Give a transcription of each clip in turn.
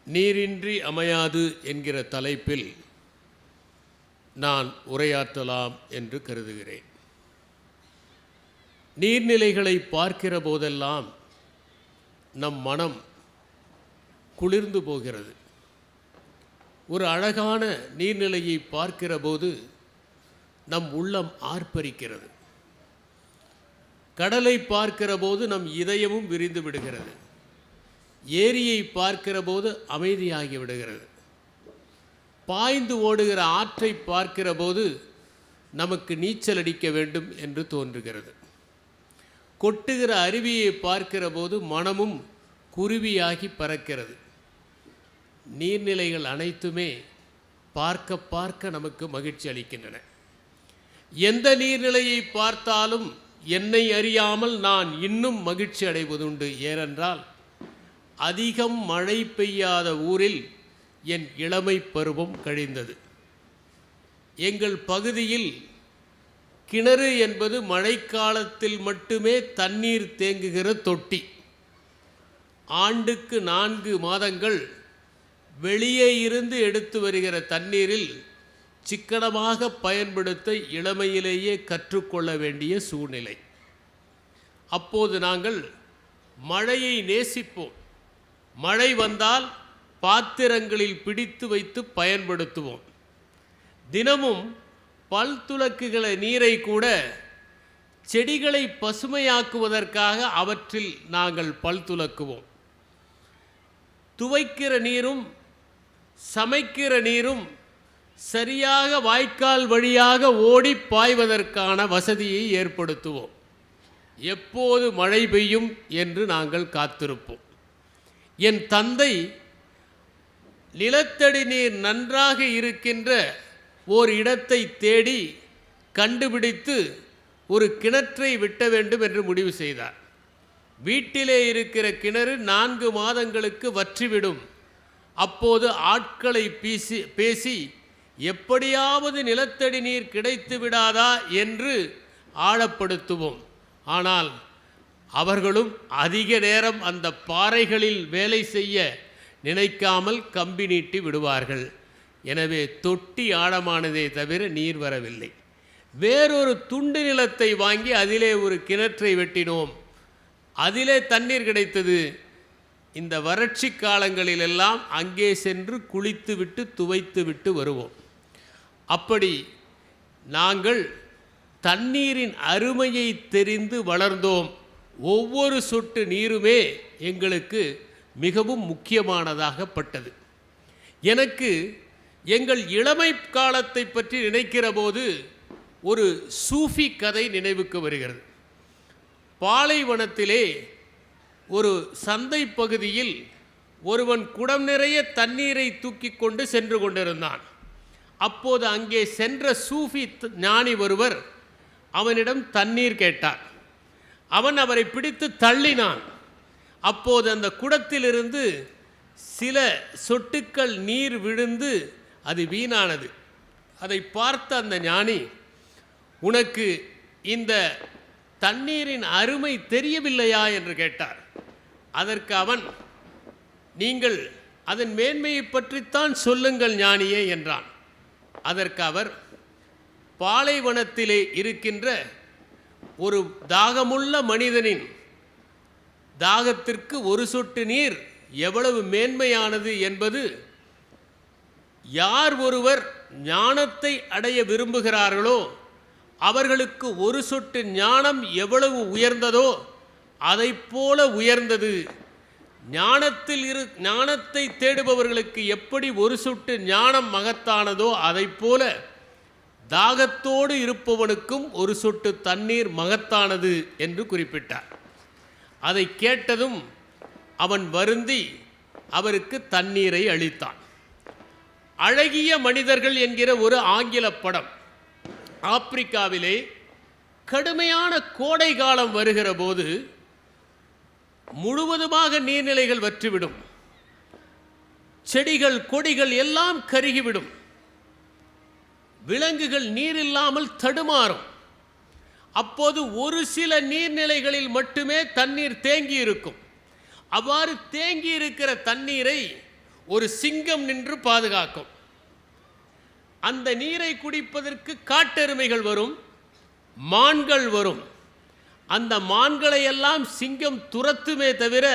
நீரின்றி அமையாது என்கிற தலைப்பில் நான் உரையாற்றலாம் என்று கருதுகிறேன். நீர்நிலைகளை பார்க்கிற போதெல்லாம் நம் மனம் குளிர்ந்து போகிறது. ஒரு அழகான நீர்நிலையை பார்க்கிற போது நம் உள்ளம் ஆர்ப்பரிக்கிறது. கடலை பார்க்கிற போது நம் இதயமும் விரிந்து விடுகிறது. ஏரியை பார்க்கிற போது அமைதியாகி விடுகிறது. பாய்ந்து ஓடுகிற ஆற்றை பார்க்கிற போது நமக்கு நீச்சல் அடிக்க வேண்டும் என்று தோன்றுகிறது. கொட்டுகிற அருவியை பார்க்கிற போது மனமும் குருவியாகி பறக்கிறது. நீர்நிலைகள் அனைத்துமே பார்க்க பார்க்க நமக்கு மகிழ்ச்சி அளிக்கின்றன. எந்த நீர்நிலையை பார்த்தாலும் என்னை அறியாமல் நான் இன்னும் மகிழ்ச்சி அடைவதுண்டு. ஏனென்றால் அதிகம் மழை பெய்யாத ஊரில் என் இளமை பருவம் கழிந்தது. எங்கள் பகுதியில் கிணறு என்பது மழைக்காலத்தில் மட்டுமே தண்ணீர் தேங்குகிற தொட்டி. ஆண்டுக்கு 4 மாதங்கள் வெளியே இருந்து எடுத்து வருகிற தண்ணீரில் சிக்கனமாக பயன்படுத்த இளமையிலேயே கற்றுக்கொள்ள வேண்டிய சூழ்நிலை. அப்போது நாங்கள் மழையை நேசிப்போம். மழை வந்தால் பாத்திரங்களில் பிடித்து வைத்து பயன்படுத்துவோம். தினமும் பல் துலக்குகிற நீரை கூட செடிகளை பசுமையாக்குவதற்காக அவற்றில் நாங்கள் பல் துலக்குவோம். துவைக்கிற நீரும் சமைக்கிற நீரும் சரியாக வாய்க்கால் வழியாக ஓடி பாய்வதற்கான வசதியை ஏற்படுத்துவோம். எப்போது மழை பெய்யும் என்று நாங்கள் காத்திருப்போம். என் தந்தை நிலத்தடி நீர் நன்றாக இருக்கின்ற ஓர் இடத்தை தேடி கண்டுபிடித்து ஒரு கிணற்றை வெட்ட வேண்டும் என்று முடிவு செய்தார். வீட்டிலே இருக்கிற கிணறு 4 மாதங்களுக்கு வற்றிவிடும். அப்போது ஆட்களை பேசி எப்படியாவது நிலத்தடி நீர் கிடைத்து விடாதா என்று ஆழப்படுத்துவோம். ஆனால் அவர்களும் அதிக நேரம் அந்த பாறைகளில் வேலை செய்ய நினைக்காமல் கம்பி நீட்டி விடுவார்கள். எனவே தொட்டி ஆழமானதே தவிர நீர் வரவில்லை. வேறொரு துண்டு நிலத்தை வாங்கி அதிலே ஒரு கிணற்றை வெட்டினோம். அதிலே தண்ணீர் கிடைத்தது. இந்த வறட்சி காலங்களிலெல்லாம் அங்கே சென்று குளித்து விட்டு துவைத்து விட்டு வருவோம். அப்படி நாங்கள் தண்ணீரின் அருமையை தெரிந்து வளர்ந்தோம். ஒவ்வொரு சொட்டு நீருமே எங்களுக்கு மிகவும் முக்கியமானதாகப்பட்டது. எனக்கு எங்கள் இளமை காலத்தை பற்றி நினைக்கிற போது ஒரு சூஃபி கதை நினைவுக்கு வருகிறது. பாலைவனத்திலே ஒரு சந்தை பகுதியில் ஒருவன் குடம் நிறைய தண்ணீரை தூக்கி கொண்டு சென்று கொண்டிருந்தான். அப்போது அங்கே சென்ற சூஃபி ஞானி ஒருவர் அவனிடம் தண்ணீர் கேட்டார். அவன் அவரை பிடித்து தள்ளினான். அப்போது அந்த குடத்திலிருந்து சில சொட்டுக்கள் நீர் விழுந்து அது வீணானது. அதை பார்த்த அந்த ஞானி, உனக்கு இந்த தண்ணீரின் அருமை தெரியவில்லையா என்று கேட்டார். அதற்கு அவன், நீங்கள் அதன் மேன்மையை பற்றித்தான் சொல்லுங்கள் ஞானியே என்றான். அதற்கு அவர், பாலைவனத்திலே இருக்கின்ற ஒரு தாகமுள்ள மனிதனின் தாகத்திற்கு ஒரு சொட்டு நீர் எவ்வளவு மேன்மையானது என்பது யார் ஒருவர் ஞானத்தை அடைய விரும்புகிறார்களோ அவர்களுக்கு ஒரு சொட்டு ஞானம் எவ்வளவு உயர்ந்ததோ அதைப்போல உயர்ந்தது. ஞானத்தை தேடுபவர்களுக்கு எப்படி ஒரு சொட்டு ஞானம் மகத்தானதோ அதைப்போல தாகத்தோடு இருப்பவனுக்கும் ஒரு சொட்டு தண்ணீர் மகத்தானது என்று குறிப்பிட்டார். அதை கேட்டதும் அவன் வருந்தி அவருக்கு தண்ணீரை அளித்தான். அழகிய மனிதர்கள் என்கிற ஒரு ஆங்கில படம். ஆப்பிரிக்காவிலே கடுமையான கோடை காலம் வருகிற போது முழுவதுமாக நீர்நிலைகள் வற்றிவிடும். செடிகள் கொடிகள் எல்லாம் கருகிவிடும். விலங்குகள் நீர் இல்லாமல் தடுமாறும். அப்போது ஒரு சில நீர்நிலைகளில் மட்டுமே தண்ணீர் தேங்கி இருக்கும். அவ்வாறு தேங்கி இருக்கிற தண்ணீரை ஒரு சிங்கம் நின்று பாதுகாக்கும். அந்த நீரை குடிப்பதற்கு காட்டெருமைகள் வரும், மான்கள் வரும். அந்த மான்களை எல்லாம் சிங்கம் துரத்துமே தவிர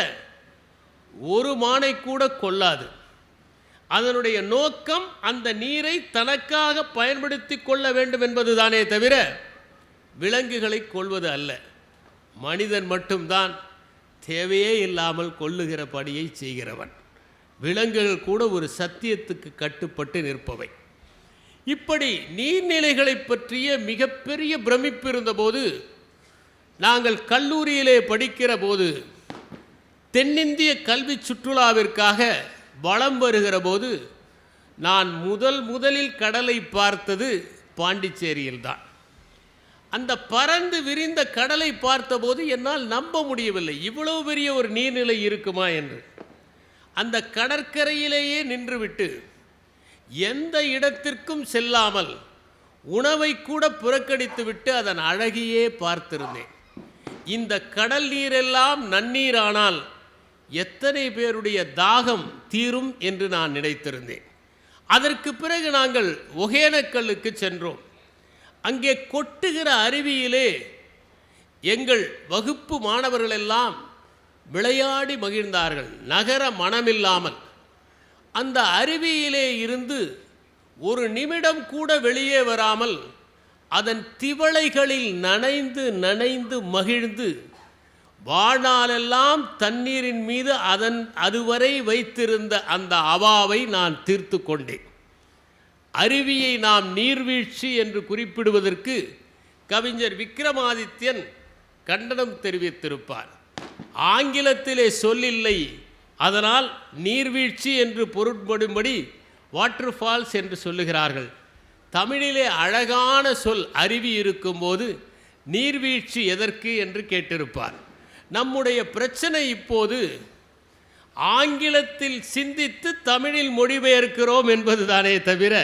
ஒரு மானை கூட கொல்லாது. அதனுடைய நோக்கம் அந்த நீரை தனக்காக பயன்படுத்தி கொள்ள வேண்டும் என்பதுதானே தவிர விலங்குகளை கொள்வது அல்ல. மனிதன் மட்டும்தான் தேவையே இல்லாமல் கொல்லுகிற பணியை செய்கிறவன். விலங்குகள் கூட ஒரு சத்தியத்துக்கு கட்டுப்பட்டு நிற்பவை. இப்படி நீர்நிலைகளை பற்றிய மிகப்பெரிய பிரமிப்பு இருந்தபோது, நாங்கள் கல்லூரியிலே படிக்கிற போது தென்னிந்திய கல்வி சுற்றுலாவிற்காக வலம் வருகிற போது நான் முதலில் கடலை பார்த்தது பாண்டிச்சேரியில்தான். அந்த பறந்து விரிந்த கடலை பார்த்தபோது என்னால் நம்ப முடியவில்லை, இவ்வளவு பெரிய ஒரு நீர்நிலை இருக்குமா என்று. அந்த கடற்கரையிலேயே நின்றுவிட்டு எந்த இடத்திற்கும் செல்லாமல் உணவை கூட புறக்கணித்துவிட்டு அதன் அழகையே பார்த்திருந்தேன். இந்த கடல் நீரெல்லாம் நன்னீரானால் எத்தனை பேருடைய தாகம் தீரும் என்று நான் நினைத்திருந்தேன். அதற்கு பிறகு நாங்கள் ஒகேனக்கல்லுக்கு சென்றோம். அங்கே கொட்டுகிற அருவியிலே எங்கள் வகுப்பு மாணவர்கள் எல்லாம் விளையாடி மகிழ்ந்தார்கள், நகர மனமில்லாமல். அந்த அருவியிலே இருந்து ஒரு நிமிடம் கூட வெளியே வராமல் அதன் திவளைகளில் நனைந்து நனைந்து மகிழ்ந்து வாழ்நாளெல்லாம் தண்ணீரின் மீது அதுவரை வைத்திருந்த அந்த அவாவை நான் தீர்த்து கொண்டேன். அருவியை நாம் நீர்வீழ்ச்சி என்று குறிப்பிடுவதற்கு கவிஞர் விக்ரமாதித்யன் கண்டனம் தெரிவித்திருப்பார். ஆங்கிலத்திலே சொல்லில்லை, அதனால் நீர்வீழ்ச்சி என்று பொருட்படும்படி வாட்டர் ஃபால்ஸ் என்று சொல்லுகிறார்கள். தமிழிலே அழகான சொல் அருவி இருக்கும்போது நீர்வீழ்ச்சி எதற்கு என்று கேட்டிருப்பார். நம்முடைய பிரச்சனை இப்போது ஆங்கிலத்தில் சிந்தித்து தமிழில் மொழிபெயர்க்கிறோம் என்பதுதானே தவிர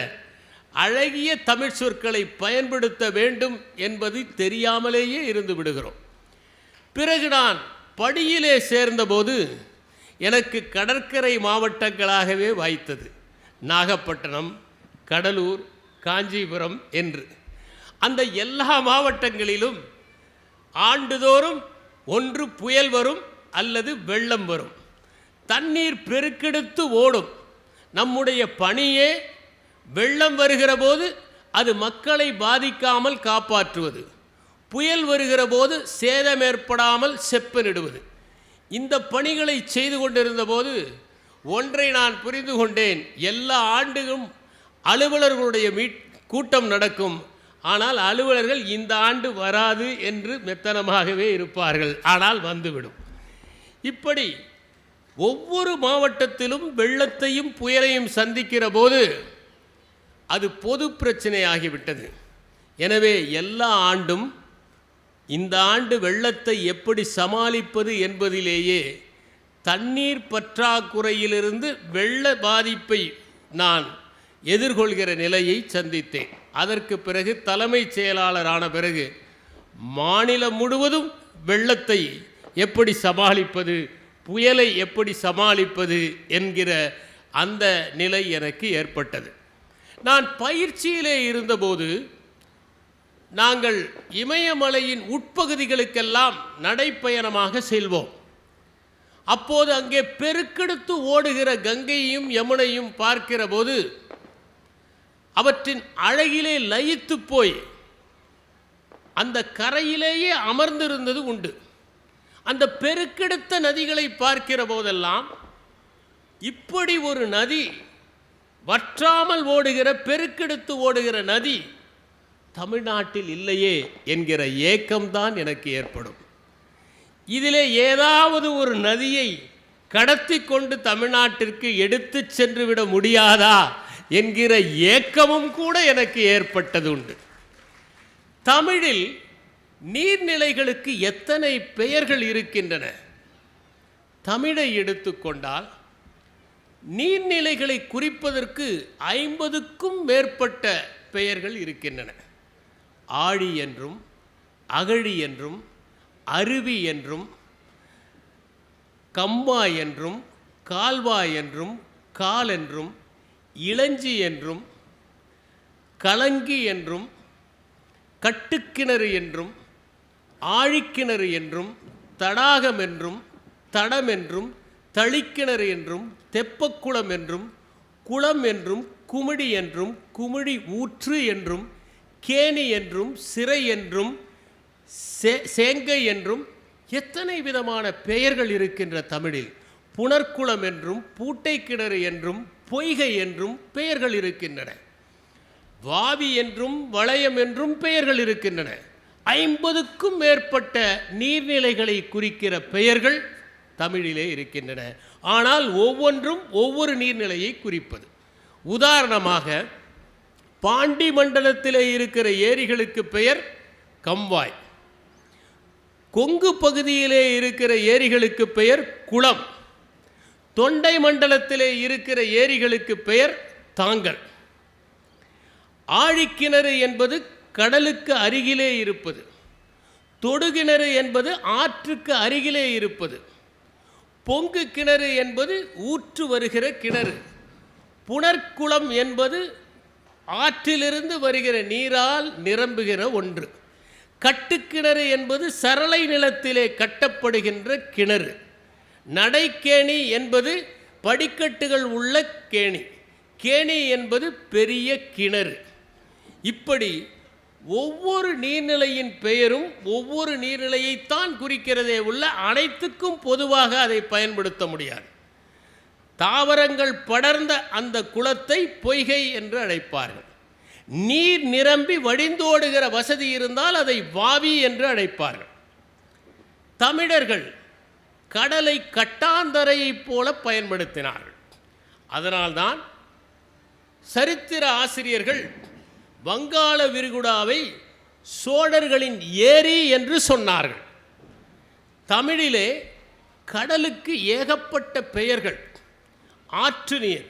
அழகிய தமிழ் சொற்களை பயன்படுத்த வேண்டும் என்பது தெரியாமலேயே இருந்து விடுகிறோம். பிறகு நான் படியிலே சேர்ந்தபோது எனக்கு கடற்கரை மாவட்டங்களாகவே வாய்த்தது. நாகப்பட்டினம், கடலூர், காஞ்சிபுரம் என்று. அந்த எல்லா மாவட்டங்களிலும் ஆண்டுதோறும் ஒன்று புயல் வரும் அல்லது வெள்ளம் வரும். தண்ணீர் பெருக்கெடுத்து ஓடும். நம்முடைய பணியே வெள்ளம் வருகிற போது அது மக்களை பாதிக்காமல் காப்பாற்றுவது, புயல் வருகிற போது சேதம் ஏற்படாமல் செப்பனிடுவது. இந்த பணிகளை செய்து கொண்டிருந்த போது ஒன்றை நான் புரிந்து கொண்டேன். எல்லா ஆண்டுகளும் அலுவலர்களுடைய கூட்டம் நடக்கும், ஆனால் அலுவலர்கள் இந்த ஆண்டு வராது என்று மெத்தனமாகவே இருப்பார்கள், ஆனால் வந்துவிடும். இப்படி ஒவ்வொரு மாவட்டத்திலும் வெள்ளத்தையும் புயலையும் சந்திக்கிற போது அது பொது பிரச்சனையாகிவிட்டது. எனவே எல்லா ஆண்டும் இந்த ஆண்டு வெள்ளத்தை எப்படி சமாளிப்பது என்பதிலேயே தண்ணீர் பற்றாக்குறையிலிருந்து வெள்ள பாதிப்பை நான் எதிர்கொள்கிற நிலையை சந்தித்தேன். அதற்கு பிறகு தலைமைச் செயலாளரான பிறகு மாநிலம் முழுவதும் வெள்ளத்தை எப்படி சமாளிப்பது, புயலை எப்படி சமாளிப்பது என்கிற அந்த நிலை எனக்கு ஏற்பட்டது. நான் பயிற்சியிலே இருந்தபோது நாங்கள் இமயமலையின் உட்பகுதிகளுக்கெல்லாம் நடைப்பயணமாக செல்வோம். அப்போது அங்கே பெருக்கெடுத்து ஓடுகிற கங்கையையும் யமுனையும் பார்க்கிற போது அவற்றின் அழகிலே லயித்து போய் அந்த கரையிலேயே அமர்ந்திருந்தது உண்டு. அந்த பெருக்கெடுத்த நதிகளை பார்க்கிற போதெல்லாம் இப்படி ஒரு நதி, வற்றாமல் ஓடுகிற பெருக்கெடுத்து ஓடுகிற நதி தமிழ்நாட்டில் இல்லையே என்கிற ஏக்கம்தான் எனக்கு ஏற்படும். இதிலே ஏதாவது ஒரு நதியை கடத்தி கொண்டு தமிழ்நாட்டிற்கு எடுத்து சென்று விட முடியாதா என்கிற ஏக்கமும் கூட எனக்கு ஏற்பட்டது உண்டு. தமிழில் நீர்நிலைகளுக்கு எத்தனை பெயர்கள் இருக்கின்றன. தமிழை எடுத்துக்கொண்டால் நீர்நிலைகளை குறிப்பதற்கு 50க்கும் மேற்பட்ட பெயர்கள் இருக்கின்றன. ஆழி என்றும், அகழி என்றும், அருவி என்றும், கம்பாய் என்றும், கால்வாய் என்றும், கால் என்றும், இளஞ்சி என்றும், கலங்கி என்றும், கட்டுக்கிணறு என்றும், ஆழிக்கிணறு என்றும், தடாகம் என்றும், தடம் என்றும், தளிக்கிணறு என்றும், தெப்பக்குளம் என்றும், குளம் என்றும், குமிழி என்றும், குமிழி ஊற்று என்றும், கேணி என்றும், சிறை என்றும், சேங்கை என்றும் எத்தனை விதமான பெயர்கள் இருக்கின்ற தமிழில். புனர்க்குளம் என்றும், பூட்டை கிணறு என்றும், பொய்கை என்றும் பெயர்கள் இருக்கின்றன. வாவி என்றும், வளையம் என்றும் பெயர்கள் இருக்கின்றன. 50க்கும் மேற்பட்ட நீர்நிலைகளை குறிக்கிற பெயர்கள் தமிழிலே இருக்கின்றன. ஆனால் ஒவ்வொன்றும் ஒவ்வொரு நீர்நிலையை குறிப்பது. உதாரணமாக, பாண்டி மண்டலத்திலே இருக்கிற ஏரிகளுக்கு பெயர் கம்வாய், கொங்கு பகுதியிலே இருக்கிற ஏரிகளுக்கு பெயர் குளம், தொண்டை மண்டலத்திலே இருக்கிற ஏரிகளுக்கு பெயர் தாங்கல். ஆழிக்கிணறு என்பது கடலுக்கு அருகிலே இருப்பது, தொடுகிணறு என்பது ஆற்றுக்கு அருகிலே இருப்பது, பொங்கு கிணறு என்பது ஊற்று வருகிற கிணறு, புனர்க்குளம் என்பது ஆற்றிலிருந்து வருகிற நீரால் நிரம்புகிற ஒன்று, கட்டுக்கிணறு என்பது சரளை நிலத்திலே கட்டப்படுகின்ற கிணறு, நடைக்கேணி என்பது படிக்கட்டுகள் உள்ள கேணி, கேணி என்பது பெரிய கிணறு. இப்படி ஒவ்வொரு நீர்நிலையின் பெயரும் ஒவ்வொரு நீர்நிலையைத்தான் குறிக்கிறதே உள்ள அனைத்துக்கும் பொதுவாக அதை பயன்படுத்த முடியாது. தாவரங்கள் படர்ந்த அந்த குளத்தை பொய்கை என்று அழைப்பார்கள். நீர் நிரம்பி வடிந்தோடுகிற வசதி இருந்தால் அதை வாவி என்று அழைப்பார்கள். தமிழர்கள் கடலை கட்டாந்தரையைப் போல பயன்படுத்தினார்கள். அதனால்தான் சரித்திர ஆசிரியர்கள் வங்காள விரிகுடாவை சோழர்களின் ஏரி என்று சொன்னார்கள். தமிழிலே கடலுக்கு ஏகப்பட்ட பெயர்கள். ஆற்று நீர்,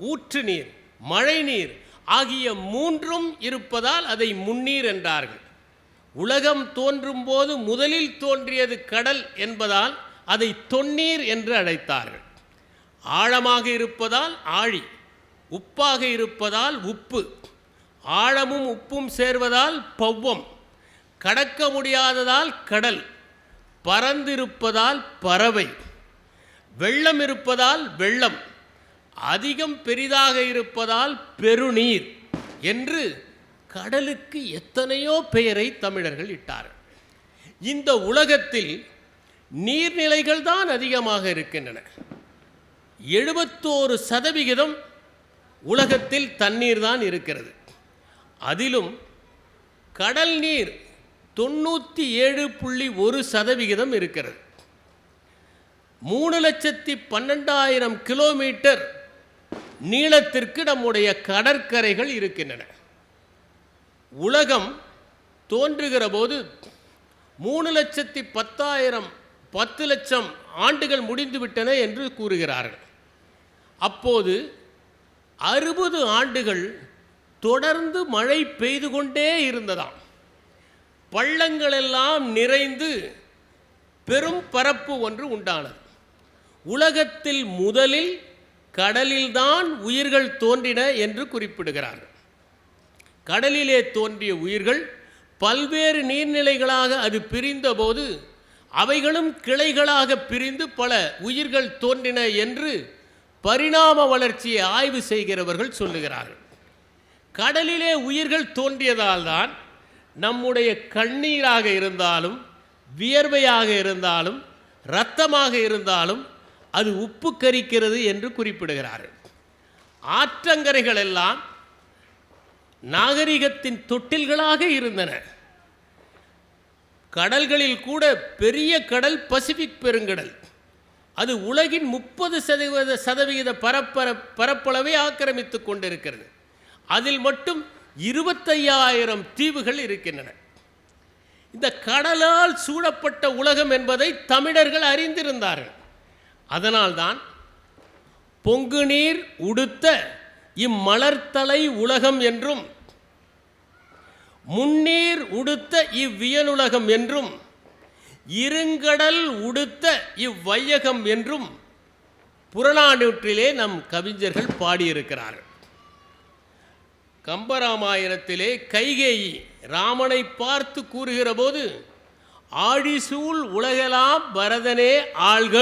ஊற்று நீர், மழை நீர் ஆகிய மூன்றும் இருப்பதால் அதை முன்னீர் என்றார்கள். உலகம் தோன்றும் போது முதலில் தோன்றியது கடல் என்பதால் அதை தொன்னீர் என்று அழைத்தார்கள். ஆழமாக இருப்பதால் ஆழி, உப்பாக இருப்பதால் உப்பு, ஆழமும் உப்பும் சேர்வதால் பவ்வம், கடக்க முடியாததால் கடல், பரந்திருப்பதால் பறவை, வெள்ளம் இருப்பதால் வெள்ளம், அதிகம் பெரிதாக இருப்பதால் பெருநீர் என்று கடலுக்கு எத்தனையோ பெயரை தமிழர்கள் இட்டார்கள். இந்த உலகத்தில் நீர்நிலைகள் தான் அதிகமாக இருக்கின்றன. 71% உலகத்தில் தண்ணீர் தான் இருக்கிறது. அதிலும் கடல் நீர் 97.1% இருக்கிறது. 3,12,000 கிலோமீட்டர் நீளத்திற்கு நம்முடைய கடற்கரைகள் இருக்கின்றன. உலகம் தோன்றுகிற போது 3,10,000 10 லட்சம் ஆண்டுகள் முடிந்துவிட்டன என்று கூறுகிறார்கள். அப்போது 60 ஆண்டுகள் தொடர்ந்து மழை பெய்து கொண்டே இருந்ததாம். பள்ளங்களெல்லாம் நிறைந்து பெரும் பரப்பு ஒன்று உண்டானது. உலகத்தில் முதலில் கடலில்தான் உயிர்கள் தோன்றின என்று குறிப்பிடுகிறார்கள். கடலிலே தோன்றிய உயிர்கள் பல்வேறு நீர்நிலைகளாக அது பிரிந்தபோது அவைகளும் கிளைகளாக பிரிந்து பல உயிர்கள் தோன்றின என்று பரிணாம வளர்ச்சியை ஆய்வு செய்கிறவர்கள் சொல்லுகிறார்கள். கடலிலே உயிர்கள் தோன்றியதால் தான் நம்முடைய கண்ணீராக இருந்தாலும், வியர்வையாக இருந்தாலும், இரத்தமாக இருந்தாலும் அது உப்பு கரிக்கிறது என்று குறிப்பிடுகிறார்கள். ஆற்றங்கரைகள் எல்லாம் நாகரிகத்தின் தொட்டில்களாக இருந்தன. கடல்களில் கூட பெரிய கடல் பசிபிக் பெருங்கடல். அது உலகின் 30% பரப்பளவை ஆக்கிரமித்துக் கொண்டிருக்கிறது. அதில் மட்டும் 25,000 தீவுகள் இருக்கின்றன. இந்த கடலால் சூழப்பட்ட உலகம் என்பதை தமிழர்கள் அறிந்திருந்தார்கள். அதனால்தான் பொங்கு நீர் உடுத்த இம்மலர்த்தலை உலகம் என்றும், முன்னீர் உடுத்த இவ்வியனுலகம் என்றும், இருங்கடல் உடுத்த இவ்வையகம் என்றும், புறநானூற்றிலே நம் கவிஞர்கள் பாடியிருக்கிறார்கள். கம்பராமாயணத்திலே கைகேயி ராமனை பார்த்து கூறுகிற போது ஆழிசூழ் உலகெல்லாம் பரதனே ஆள்க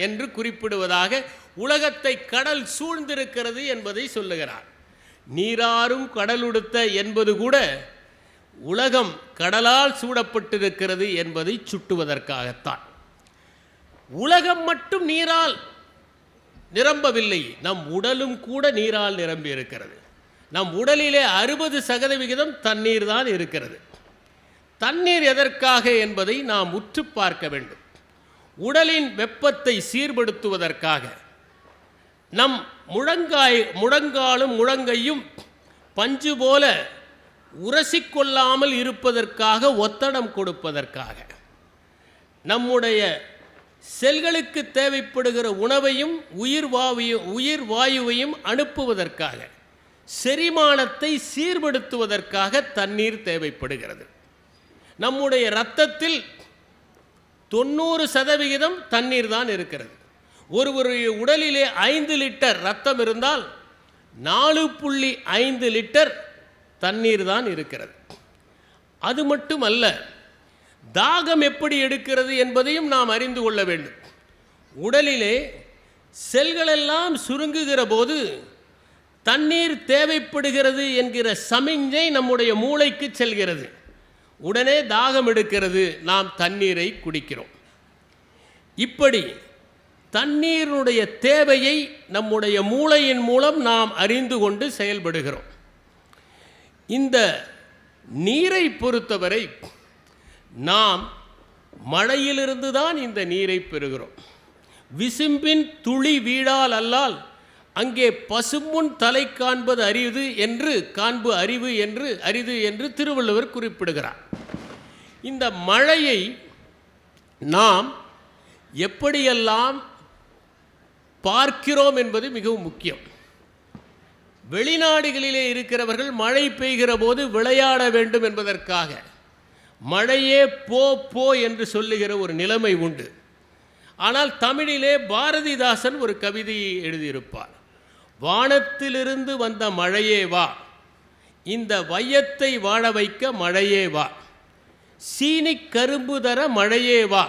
என்று குறிப்பிடுவதாக உலகத்தை கடல் சூழ்ந்திருக்கிறது என்பதை சொல்லுகிறார். நீராறும் கடலுடுத்த என்பது கூட உலகம் கடலால் சூடப்பட்டிருக்கிறது என்பதை சுட்டுவதற்காகத்தான். உலகம் மட்டும் நீரால் நிரம்பவில்லை, நம் உடலும் கூட நீரால் நிரம்பி இருக்கிறது. நம் உடலிலே 60% தண்ணீர் தான் இருக்கிறது. தண்ணீர் எதற்காக என்பதை நாம் உற்று பார்க்க வேண்டும். உடலின் வெப்பத்தை சீர்படுத்துவதற்காக. நம் முழங்காலும் முழங்கையும் பஞ்சு போல உரசிக்கொள்ளாமல் இருப்பதற்காக, ஒத்தடம் கொடுப்பதற்காக, நம்முடைய செல்களுக்கு தேவைப்படுகிற உணவையும் உயிர் வாயுவையும் அனுப்புவதற்காக, செரிமானத்தை சீர்படுத்துவதற்காக தண்ணீர் தேவைப்படுகிறது. நம்முடைய இரத்தத்தில் 90% தண்ணீர் தான் இருக்கிறது. ஒருவருடைய உடலிலே 5 லிட்டர் இரத்தம் இருந்தால் 4.5 லிட்டர் தண்ணீர் தான் இருக்கிறது. அது மட்டுமல்ல, தாகம் எப்படி எடுக்கிறது என்பதையும் நாம் அறிந்து கொள்ள வேண்டும். உடலிலே செல்களெல்லாம் சுருங்குகிற போது தண்ணீர் தேவைப்படுகிறது என்கிற சமிஞ்சை நம்முடைய மூளைக்கு செல்கிறது. உடனே தாகம் எடுக்கிறது, நாம் தண்ணீரை குடிக்கிறோம். இப்படி தண்ணீருடைய தேவையை நம்முடைய மூளையின் மூலம் நாம் அறிந்து கொண்டு செயல்படுகிறோம். இந்த நீரை பொறுத்தவரை நாம் மழையிலிருந்து தான் இந்த நீரை பெறுகிறோம். விசும்பின் துளி வீழால் அல்லால் அங்கே பசும்பொன் தலை காண்பது அரிது என்று அரிது என்று திருவள்ளுவர் குறிப்பிடுகிறார். இந்த மழையை நாம் எப்படியெல்லாம் பார்க்கிறோம் என்பது மிகவும் முக்கியம். வெளிநாடுகளிலே இருக்கிறவர்கள் மழை பெய்கிற போது விளையாட வேண்டும் என்பதற்காக மழையே போ போ என்று சொல்லுகிற ஒரு நிலைமை உண்டு. ஆனால் தமிழிலே பாரதிதாசன் ஒரு கவிதையை எழுதியிருப்பார். வானத்திலிருந்து வந்த மழையே வா, இந்த வையத்தை வாழ வைக்க மழையே வா, சீனி கரும்பு தர மழையே வா,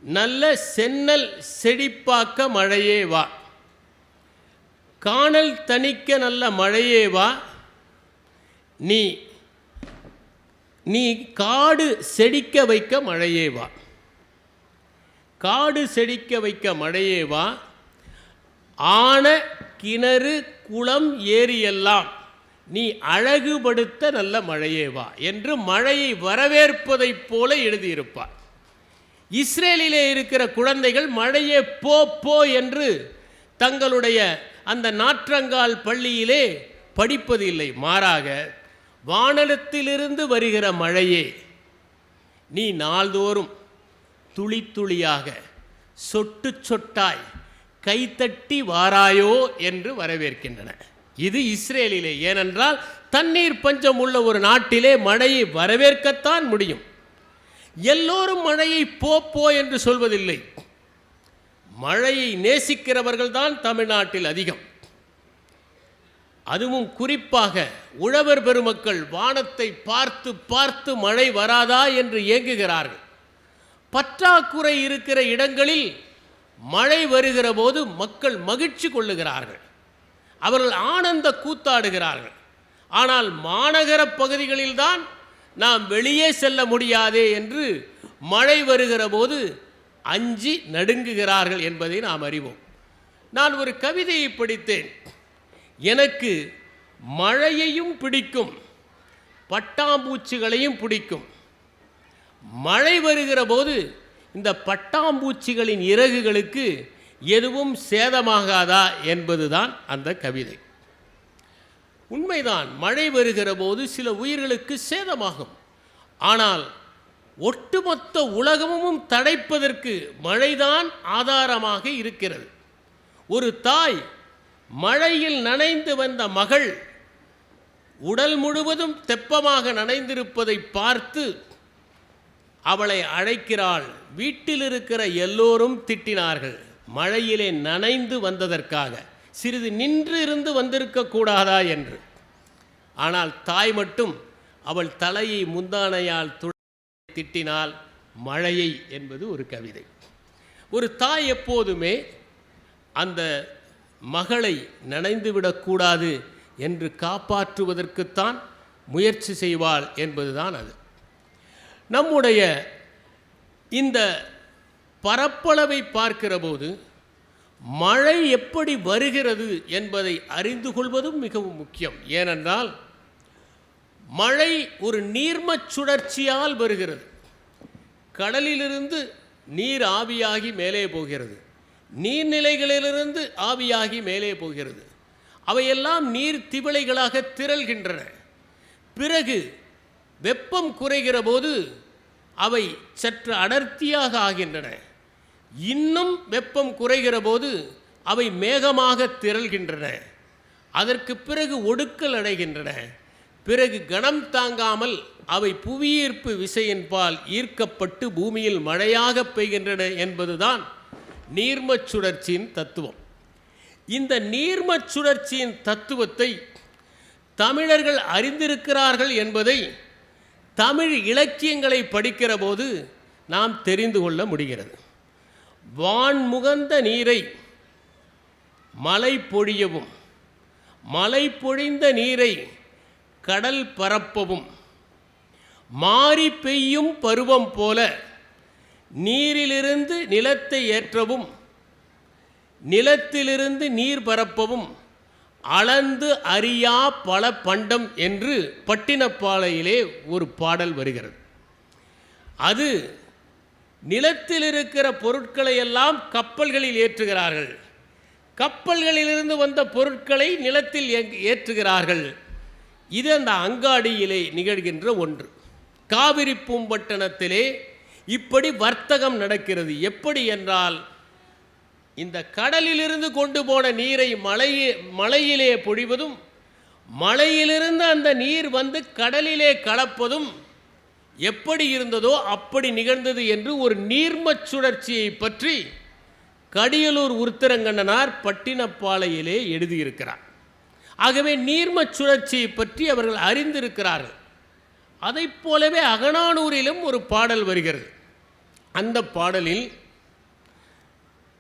நல்ல சென்னல் செழிப்பாக்க மழையே வா, காணல் தணிக்க நல்ல மழையே வா, நீ காடு செழிக்க வைக்க மழையே வா, காடு செழிக்க வைக்க மழையே வா, ஆன கிணறு குளம் ஏரியெல்லாம் நீ அழகுபடுத்த நல்ல மழையே வா என்று மழையை வரவேற்பதைப் போல எழுதியிருப்பார். இஸ்ரேலிலே இருக்கிற குழந்தைகள் மழையே போ போ என்று தங்களுடைய அந்த நாற்றங்கால் பள்ளியிலே படிப்பது இல்லை. மாறாக வானத்திலிருந்து வருகிற மழையே நீ நாள்தோறும் துளி துளியாக சொட்டு சொட்டாய் கைத்தட்டி வாராயோ என்று வரவேற்கின்றன. இது இஸ்ரேலிலே. ஏனென்றால் தண்ணீர் பஞ்சம் உள்ள ஒரு நாட்டிலே மழையை வரவேற்கத்தான் முடியும். எல்லோரும் மழையை போ போ என்று சொல்வதில்லை. மழையை நேசிக்கிறவர்கள் தான் தமிழ்நாட்டில் அதிகம். அதுவும் குறிப்பாக உழவர் பெருமக்கள் வானத்தை பார்த்து பார்த்து மழை வராதா என்று ஏங்குகிறார்கள். பற்றாக்குறை இருக்கிற இடங்களில் மழை வருகிற போது மக்கள் மகிழ்ச்சி கொள்ளுகிறார்கள், அவர்கள் ஆனந்த கூத்தாடுகிறார்கள். ஆனால் மாநகர பகுதிகளில்தான் நாம் வெளியே செல்ல முடியாதே என்று மழை வருகிற போது அஞ்சி நடுங்குகிறார்கள் என்பதை நாம் அறிவோம். நான் ஒரு கவிதையை படித்தேன். எனக்கு மழையையும் பிடிக்கும், பட்டாம்பூச்சிகளையும் பிடிக்கும். மழை வருகிற போது இந்த பட்டாம்பூச்சிகளின் இறகுகளுக்கு எதுவும் சேதமாகாதா என்பதுதான் அந்த கவிதை. உண்மைதான், மழை வருகிற போது சில உயிர்களுக்கு சேதமாகும். ஆனால் ஒட்டுமொத்த உலகமும் தடைப்பதற்கு மழைதான் ஆதாரமாக இருக்கிறது. ஒரு தாய் மழையில் நனைந்து வந்த மகள் உடல் முழுவதும் தெப்பமாக நனைந்திருப்பதை பார்த்து அவளை அழைக்கிறாள். வீட்டில் இருக்கிற எல்லோரும் திட்டினார்கள். மழையிலே நனைந்து வந்ததற்காக, சிறிது நின்று இருந்து வந்திருக்கக்கூடாதா என்று. ஆனால் தாய் மட்டும் அவள் தலையை முந்தானையால் திட்டினால் மழையை என்பது ஒரு கவிதை. ஒரு தாய் எப்போதுமே அந்த மகளை நனைந்துவிடக்கூடாது என்று காப்பாற்றுவதற்குத்தான் முயற்சி செய்வாள் என்பதுதான் அது. நம்முடைய இந்த பரப்பளவை பார்க்கிற போது மழை எப்படி வருகிறது என்பதை அறிந்து கொள்வதும் மிகவும் முக்கியம். ஏனென்றால் மழை ஒரு நீர்மச் சுழற்சியால் வருகிறது. கடலிலிருந்து நீர் ஆவியாகி மேலே போகிறது, நீர்நிலைகளிலிருந்து ஆவியாகி மேலே போகிறது. அவையெல்லாம் நீர் திவளைகளாக திரள்கின்றன. பிறகு வெப்பம் குறைகிற போது அவை சற்று அடர்த்தியாக ஆகின்றன. இன்னும் வெப்பம் குறைகிற போது அவை மேகமாக திரள்கின்றன. அதற்கு பிறகு ஒடுக்கல் அடைகின்றன. பிறகு கனம் தாங்காமல் அவை புவியீர்ப்பு விசையின்பால் ஈர்க்கப்பட்டு பூமியில் மழையாக பெய்கின்றன என்பதுதான் நீர்மச் சுழற்சியின் தத்துவம். இந்த நீர்மச் சுழற்சியின் தத்துவத்தை தமிழர்கள் அறிந்திருக்கிறார்கள் என்பதை தமிழ் இலக்கியங்களை படிக்கிற போது நாம் தெரிந்து கொள்ள முடிகிறது. வான்முகந்த நீரை மழை பொழியவும், மழை பொழிந்த நீரை கடல் பரப்பவும், மாறி பெய்யும் பருவம் போல நீரிலிருந்து நிலத்தை ஏற்றவும், நிலத்திலிருந்து நீர் பரப்பவும் அளந்து அறியா பல பண்டம் என்று பட்டினப்பாலையிலே ஒரு பாடல் வருகிறது. அது நிலத்தில் இருக்கிற பொருட்களை எல்லாம் கப்பல்களில் ஏற்றுகிறார்கள், கப்பல்களிலிருந்து வந்த பொருட்களை நிலத்தில் ஏற்றுகிறார்கள். இது அந்த அங்காடியிலே நிகழ்கின்ற ஒன்று. காவிரி பூம்பட்டினத்திலே இப்படி வர்த்தகம் நடக்கிறது. எப்படி என்றால், இந்த கடலிலிருந்து கொண்டு போன நீரை மலையிலே பொழிவதும், மலையிலிருந்து அந்த நீர் வந்து கடலிலே கலப்பதும் எப்படி இருந்ததோ அப்படி நிகழ்ந்தது என்று ஒரு நீர்மச் சுழற்சியை பற்றி கடியலூர் உருத்திரங்கண்ணனார் பட்டினப்பாலையிலே எழுதியிருக்கிறார். ஆகவே நீர்மச் சுழற்சியை பற்றி அவர்கள் அறிந்திருக்கிறார்கள். அதை போலவே அகநானூரிலும் ஒரு பாடல் வருகிறது. அந்த பாடலில்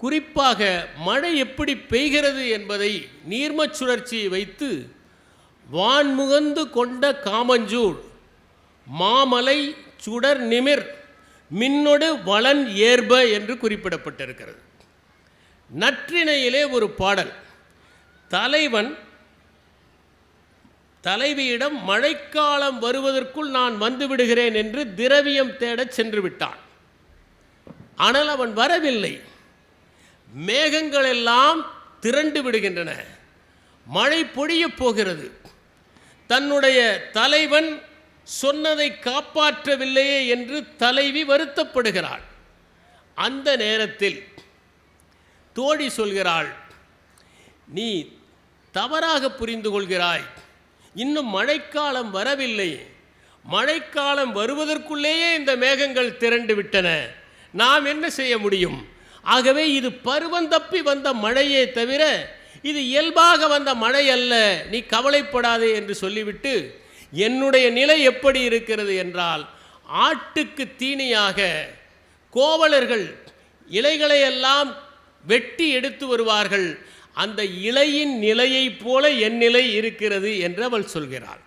குறிப்பாக மழை எப்படி பெய்கிறது என்பதை நீர்மச் சுழற்சியை வைத்து வான்முகந்து கொண்ட காமஞ்சூழ் மாமலை சுடர் நிமிர் மின்னொடு வளன் ஏற்ப என்று குறிப்பிடப்பட்டிருக்கிறது. நற்றிணையிலே ஒரு பாடல், தலைவன் தலைவியிடம் மழைக்காலம் வருவதற்குள் நான் வந்து விடுகிறேன் என்று திரவியம் தேடச் சென்று விட்டான். ஆனால் அவன் வரவில்லை. மேகங்கள் எல்லாம் திரண்டு விடுகின்றன, மழை பொழியப் போகிறது. தன்னுடைய தலைவன் சொன்னதை காப்பாற்றவில்லையே என்று தலைவி வருத்தப்படுகிறாள். அந்த நேரத்தில் தோழி சொல்கிறாள், நீ தவறாக புரிந்து கொள்கிறாய், இன்னும் மழைக்காலம் வரவில்லை, மழைக்காலம் வருவதற்குள்ளேயே இந்த மேகங்கள் திரண்டு விட்டன, நாம் என்ன செய்ய முடியும்? ஆகவே இது பருவந்தப்பி வந்த மழையே தவிர இது இயல்பாக வந்த மழை அல்ல, நீ கவலைப்படாதே என்று சொல்லிவிட்டு, என்னுடைய நிலை எப்படி இருக்கிறது என்றால், ஆட்டுக்கு தீனியாக கோவலர்கள் இலைகளையெல்லாம் வெட்டி எடுத்து வருவார்கள், அந்த இலையின் நிலையைப் போல என் நிலை இருக்கிறது என்று அவள் சொல்கிறாள்.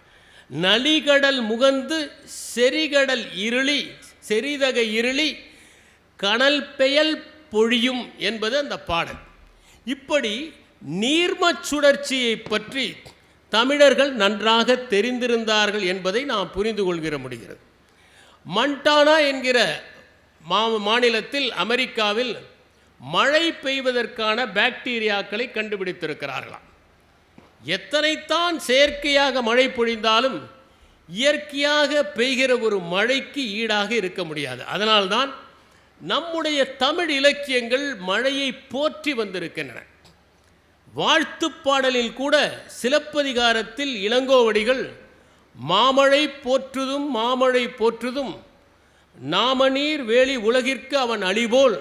நலிகடல் முகந்து செறிகடல் இருளி செறிதக இருளி கனல் பெயல் பொழியும் என்பது அந்த பாடல். இப்படி நீர்மச் சுழற்சியை பற்றி தமிழர்கள் நன்றாக தெரிந்திருந்தார்கள் என்பதை நாம் புரிந்து கொள்கிற முடிகிறது. மண்டானா என்கிற மாநிலத்தில், அமெரிக்காவில் மழை பெய்வதற்கான பாக்டீரியாக்களை கண்டுபிடித்திருக்கிறார்களாம். எத்தனைத்தான் செயற்கையாக மழை பொழிந்தாலும் இயற்கையாக பெய்கிற ஒரு மழைக்கு ஈடாக இருக்க முடியாது. அதனால்தான் நம்முடைய தமிழ் இலக்கியங்கள் மழையை போற்றி வந்திருக்கின்றன. வாழ்த்துப் பாடலில் கூட சிலப்பதிகாரத்தில் இளங்கோவடிகள் மாமழை போற்றுதும் மாமழை போற்றுதும் நாமநீர் வேலி உலகிற்கு அவன் அழிபோல்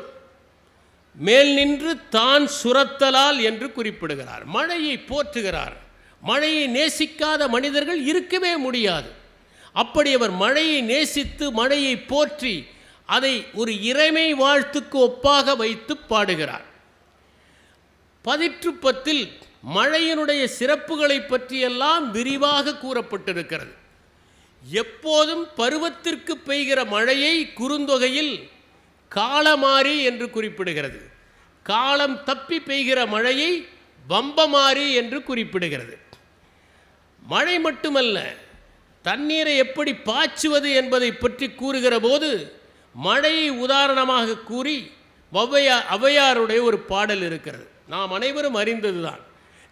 மேல் நின்று தான் சுரத்தலால் என்று குறிப்பிடுகிறார். மழையை போற்றுகிறார். மழையை நேசிக்காத மனிதர்கள் இருக்கவே முடியாது. அப்படி அவர் மழையை நேசித்து மழையை போற்றி அதை ஒரு இறைமை வாழ்த்துக்கு ஒப்பாக வைத்து பாடுகிறார். பதிற்றுப்பத்தில் மழையினுடைய சிறப்புகளை பற்றியெல்லாம் விரிவாக கூறப்பட்டிருக்கிறது. எப்போதும் பருவத்திற்கு பெய்கிற மழையை குறுந்தொகையில் காலமாரி என்று குறிப்பிடுகிறது. காலம் தப்பி பெய்கிற மழையை வம்பமாரி என்று குறிப்பிடுகிறது. மழை மட்டுமல்ல, தண்ணீரை எப்படி பாய்ச்சுவது என்பதை பற்றி கூறுகிற போது மழையை உதாரணமாக கூறி ஔவையாருடைய ஒரு பாடல் இருக்கிறது. நாம் அனைவரும் அறிந்ததுதான்.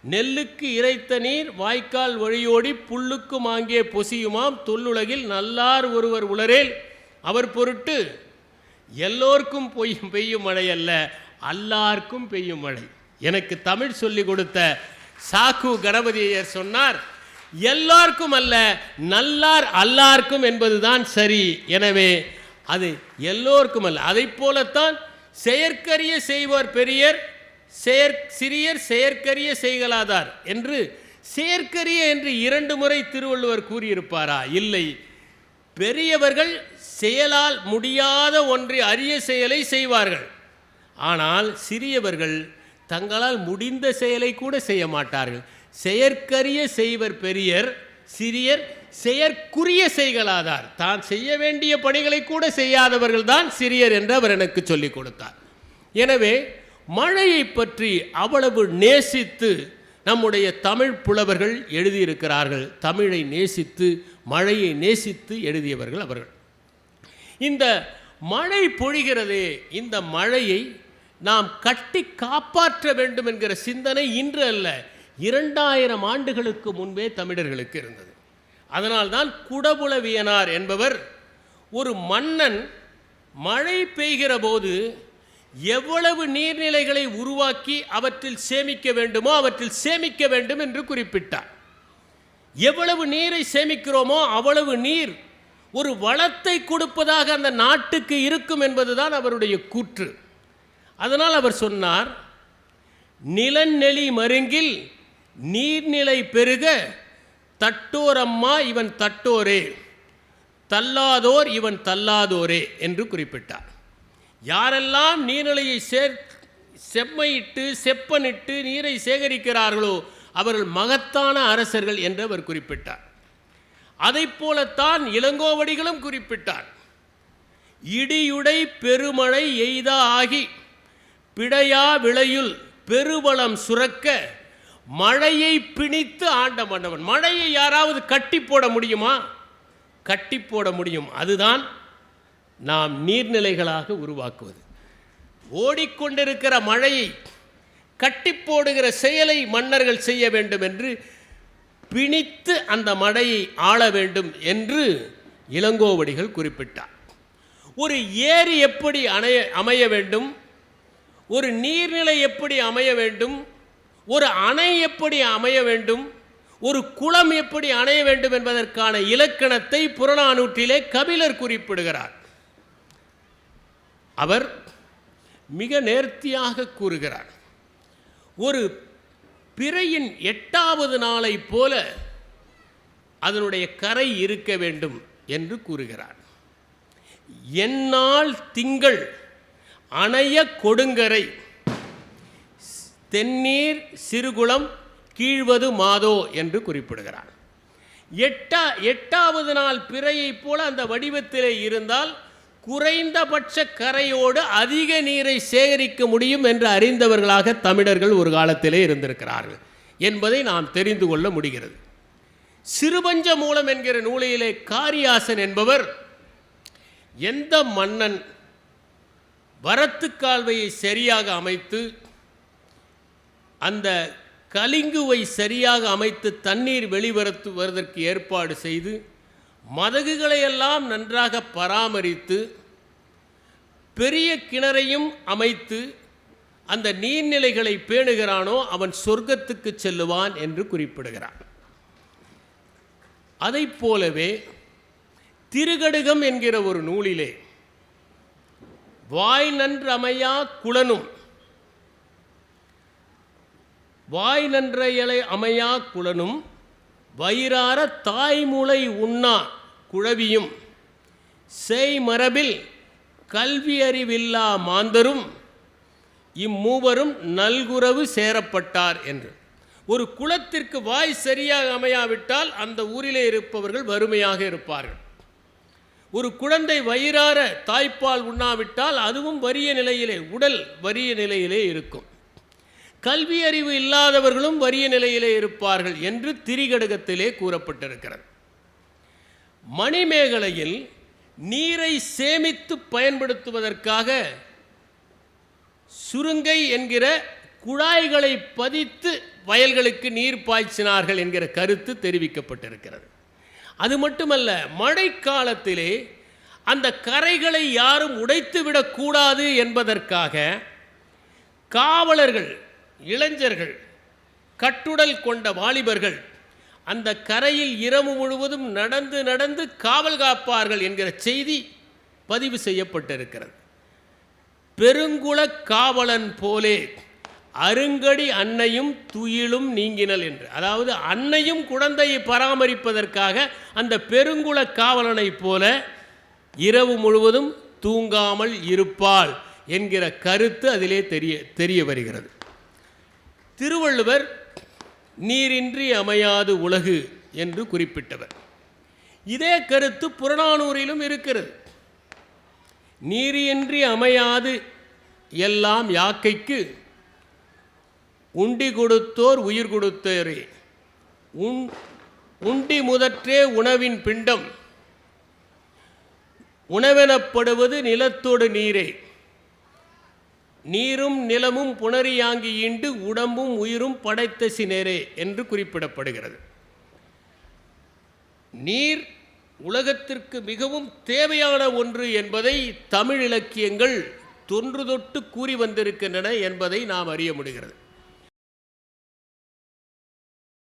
நெல்லுக்கு இறைத்த நீர் வாய்க்கால் வழியோடி புல்லுக்கும் ஆங்கே பொசியுமாம் தொல்லுலகில் நல்லார் ஒருவர் உளரேல் அவர் பொருட்டு எல்லோருக்கும் பெய்யும் மழை அல்ல, அல்லார்க்கும் பெய்யும் மழை. எனக்கு தமிழ் சொல்லிக் கொடுத்த சாக்கு கணபதியர் சொன்னார், எல்லாருக்கும் அல்ல, நல்லார் அல்லார்க்கும் என்பதுதான் சரி. எனவே அது எல்லோருக்கும் அல்ல. அதை போலத்தான் செயற்கரிய செய்வார் பெரியர், சிறியர் செயற்கரிய செய்கலாதார் என்று செயற்கரிய என்று 2 முறை திருவள்ளுவர் கூறியிருப்பாரா? இல்லை. பெரியவர்கள் செயலால் முடியாத ஒன்றை அரிய செயலை செய்வார்கள். ஆனால் சிறியவர்கள் தங்களால் முடிந்த செயலை கூட செய்ய மாட்டார்கள். செயற்கரிய செய்வர் பெரியர், சிறியர் செயற்குரிய செய்கலாதார். தான் செய்ய வேண்டிய பணிகளை கூட செய்யாதவர்கள் தான் சிறியர் என்று அவர் எனக்கு சொல்லிக் கொடுத்தார். எனவே மழையை பற்றி அவ்வளவு நேசித்து நம்முடைய தமிழ் புலவர்கள் எழுதியிருக்கிறார்கள். தமிழை நேசித்து மழையை நேசித்து எழுதியவர்கள் அவர்கள். இந்த மழை பொழிகிறதே, இந்த மழையை நாம் கட்டி காப்பாற்ற வேண்டும் என்கிற சிந்தனை இன்று அல்ல, 2000 ஆண்டுகளுக்கு முன்பே தமிழர்களுக்கு இருந்தது. அதனால்தான் குடபுலவியனார் என்பவர் ஒரு மன்னன் மழை பெய்கிற போது எவ்வளவு நீர்நிலைகளை உருவாக்கி அவற்றில் சேமிக்க வேண்டுமோ அவற்றில் சேமிக்க வேண்டும் என்று குறிப்பிட்டார். எவ்வளவு நீரை சேமிக்கிறோமோ அவ்வளவு நீர் ஒரு வளத்தை கொடுப்பதாக அந்த நாட்டுக்கு இருக்கும் என்பதுதான் அவருடைய கூற்று. அதனால் அவர் சொன்னார், நிலநெளி மருங்கில் நீர்நிலை பெருக தட்டோரம்மா இவன் தட்டோரே, தள்ளாதோர் இவன் தள்ளாதோரே என்று குறிப்பிட்டார். யாரெல்லாம் நீர்நிலையை செம்மையிட்டு செப்பனிட்டு நீரை சேகரிக்கிறார்களோ அவர்கள் மகத்தான அரசர்கள் என்று அவர் குறிப்பிட்டார். அதை போலத்தான் இளங்கோவடிகளும் குறிப்பிட்டார். இடியுடை பெருமழை எய்தா ஆகி பிடையா விளையுள் பெருவளம் சுரக்க மழையை பிணித்து ஆண்ட மன்னவன். மழையை யாராவது கட்டி போட முடியுமா? கட்டி போட முடியும். அதுதான் நாம் நீர்நிலைகளாக உருவாக்குவது. ஓடிக்கொண்டிருக்கிற மழையை கட்டி போடுகிற செயலை மன்னர்கள் செய்ய வேண்டும் என்று பிணித்து அந்த மழையை ஆள வேண்டும் என்று இளங்கோவடிகள் குறிப்பிட்டார். ஒரு ஏரி எப்படி அமைய வேண்டும், ஒரு நீர்நிலை எப்படி அமைய வேண்டும், ஒரு அணை எப்படி அமைய வேண்டும், ஒரு குளம் எப்படி அமைய வேண்டும் என்பதற்கான இலக்கணத்தை புறநானூற்றிலே கபிலர் குறிப்பிடுகிறார். அவர் மிக நேர்த்தியாக கூறுகிறார். ஒரு பிறையின் 8வது நாளை போல அதனுடைய கரை இருக்க வேண்டும் என்று கூறுகிறார். எந்நாள் திங்கள் அணைய கொடுங்கரை தென்னீர் சிறுகுளம் கீழ்வது மாதோ என்று குறிப்பிடுகிறார். 8வது நாள் பிறையை போல அந்த வடிவத்திலே இருந்தால் குறைந்தபட்ச கரையோடு அதிக நீரை சேகரிக்க முடியும் என்று அறிந்தவர்களாக தமிழர்கள் ஒரு காலத்திலே இருந்திருக்கிறார்கள் என்பதை நாம் தெரிந்து கொள்ள முடிகிறது. சிறுபஞ்ச மூலம் என்கிற நூலிலே காரியாசன் என்பவர் எந்த மன்னன் வரத்துக்கால்வையை சரியாக அமைத்து அந்த கலிங்குவை சரியாக அமைத்து தண்ணீர் வருவதற்கு ஏற்பாடு செய்து மதகுகளையெல்லாம் நன்றாக பராமரித்து பெரிய கிணறையும் அமைத்து அந்த நீர்நிலைகளை பேணுகிறானோ அவன் சொர்க்கத்துக்கு செல்லுவான் என்று குறிப்பிடுகிறான். அதை போலவே திருகடுகம் என்கிற ஒரு நூலிலே வாய் நன்று அமையா குளனும் வாய் நன்றையலை அமையா குலனும் வயிறார தாய்மூளை உண்ணா குழவியும் செய்மரபில் கல்வி அறிவில்லா மாந்தரும் இம்மூவரும் நல்குறவு சேரப்பட்டார் என்று. ஒரு குலத்திற்கு வாய் சரியாக அமையாவிட்டால் அந்த ஊரிலே இருப்பவர்கள் வறுமையாக இருப்பார்கள். ஒரு குழந்தை வயிறார தாய்ப்பால் உண்ணாவிட்டால் அதுவும் வறிய நிலையிலே, உடல் வறிய நிலையிலே இருக்கும். கல்வி அறிவு இல்லாதவர்களும் வறிய நிலையிலே இருப்பார்கள் என்று திரிகடுகத்திலே கூறப்பட்டிருக்கிறது. மணிமேகலையில் நீரை சேமித்து பயன்படுத்துவதற்காக சுருங்கை என்கிற குழாய்களை பதித்து வயல்களுக்கு நீர் பாய்ச்சினார்கள் என்கிற கருத்து தெரிவிக்கப்பட்டிருக்கிறது. அது மட்டுமல்ல, மழைக்காலத்திலே அந்த கரைகளை யாரும் உடைத்துவிடக்கூடாது என்பதற்காக காவலர்கள், இளைஞர்கள், கட்டுடல் கொண்ட வாலிபர்கள் அந்த கரையில் இரவு முழுவதும் நடந்து நடந்து காவல் காப்பார்கள் என்கிற செய்தி பதிவு செய்யப்பட்டிருக்கிறது. பெருங்குள காவலன் போலே அருங்கடி அன்னையும் துயிலும் நீங்கினல் என்று. அதாவது அன்னையும் குழந்தையை பராமரிப்பதற்காக அந்த பெருங்குள காவலனை போல இரவு முழுவதும் தூங்காமல் இருப்பாள் என்கிற கருத்து அதிலே தெரிய வருகிறது. திருவள்ளுவர் நீரின்றி அமையாது உலகு என்று குறிப்பிட்டவர். இதே கருத்து புறநானூறிலும் இருக்கிறது. நீரின்றி அமையாது எல்லாம் யாக்கைக்கு உண்டி கொடுத்தோர் உயிர் கொடுத்தோரே, உண்டி முதற்றே உணவின் பிண்டம், உணவெனப்படுவது நிலத்தோடு நீரே, நீரும் நிலமும் புணரியாங்கி ஈண்டு உடம்பும் உயிரும் படைத்த சினரே என்று குறிப்பிடப்படுகிறது. நீர் உலகத்திற்கு மிகவும் தேவையான ஒன்று என்பதை தமிழ் இலக்கியங்கள் தொன்று தொட்டு கூறி வந்திருக்கின்றன என்பதை நாம் அறிய முடிகிறது.